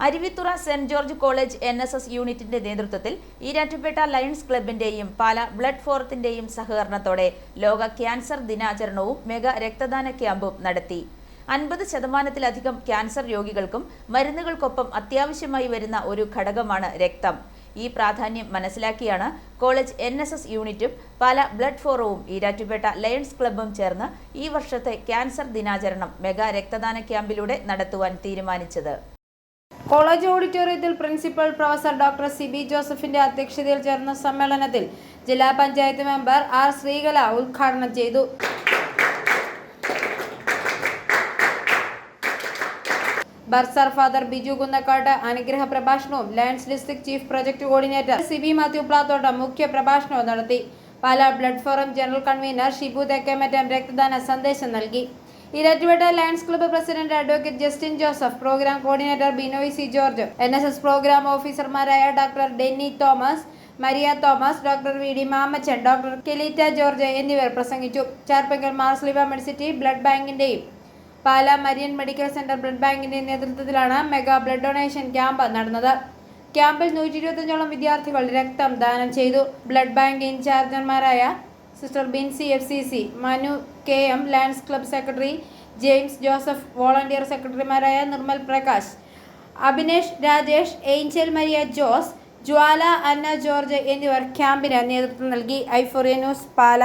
Aruvithura saint George college NSS യൂണിറ്റിന്റെ നേതൃത്വത്തിൽ Erattupetta lions ക്ലബിന്റെയും പാല blood ഫോറത്തിന്റെയും സഹകരണത്തോടെ ലോക ക്യാൻസർ ദിനാചരണവും മെഗാ രക്തദാന ക്യാമ്പും നടത്തി. 50%-ലധികം ക്യാൻസർ രോഗികൾക്കും മരുന്നുകൾക്കൊപ്പം അത്യാവശ്യമായി വരുന്ന ഒരു ഘടകമാണ് രക്തം. ഈ പ്രാധാന്യം മനസ്സിലാക്കിയാണ് കോളേജ് NSS യൂണിറ്റും പാല ബ്ലഡ് ഫോറവും ഈരാറ്റുപേട്ട ലയൺസ് ക്ലബ്ബും ചേർന്ന് ഈ വർഷത്തെ ക്യാൻസർ ദിനാചരണം മെഗാ രക്തദാന ക്യാമ്പിലൂടെ നടത്തുവാൻ തീരുമാനിച്ചത്. കോളേജ് ഓഡിറ്റോറിയത്തിൽ പ്രിൻസിപ്പൽ പ്രൊഫസർ ഡോക്ടർ സിബി ജോസഫിന്റെ അധ്യക്ഷതയിൽ ചേർന്ന സമ്മേളനത്തിൽ ജില്ലാ പഞ്ചായത്ത് മെമ്പർ ആർ ശ്രീകല ഉദ്ഘാടനം ചെയ്തു. ബർസർ ഫാദർ ബിജു കുന്നക്കാട്ട് അനുഗ്രഹ പ്രഭാഷണവും Lions district chief project coordinator Siby Mathew Plathottam മുഖ്യ പ്രഭാഷണവും നടത്തി. Pala blood forum general convener Shibu Thekkemattam രക്തദാന സന്ദേശം നൽകി. Erattupetta Lions club president advocate Justin Joseph, program coordinator Binoy C George, NSS program ഓഫീസർമാരായ doctor Denny Thomas, Maria Thomas, doctor V D Mamachan, doctor Kelita George എന്നിവർ പ്രസംഗിച്ചു. ചാർപ്പങ്കൽ മാർസ്ലിവ മെഡിസിറ്റി ബ്ലഡ് ബാങ്കിന്റെയും Pala Marian medical centre blood ബാങ്കിന്റെയും നേതൃത്വത്തിലാണ് മെഗാ ബ്ലഡ് ഡൊണേഷൻ ക്യാമ്പ് നടന്നത്. ക്യാമ്പിൽ 125ഓളം വിദ്യാർത്ഥികൾ രക്തം ദാനം ചെയ്തു. ബ്ലഡ് ബാങ്ക് ഇൻചാർജർമാരായ sister Binsy FCC, Manu KM, Lions club secretary James Joseph, volunteer സെക്രട്ടറിമാരായ നിർമ്മൽ പ്രകാശ്, അഭിനേഷ് രാജേഷ്, ഏഞ്ചൽ മരിയ ജോസ്, ജ്വാല അന്ന ജോർജ് എന്നിവർ ക്യാമ്പിന് നേതൃത്വം നൽകി. ഐഫോറിയ ന്യൂസ്, പാല.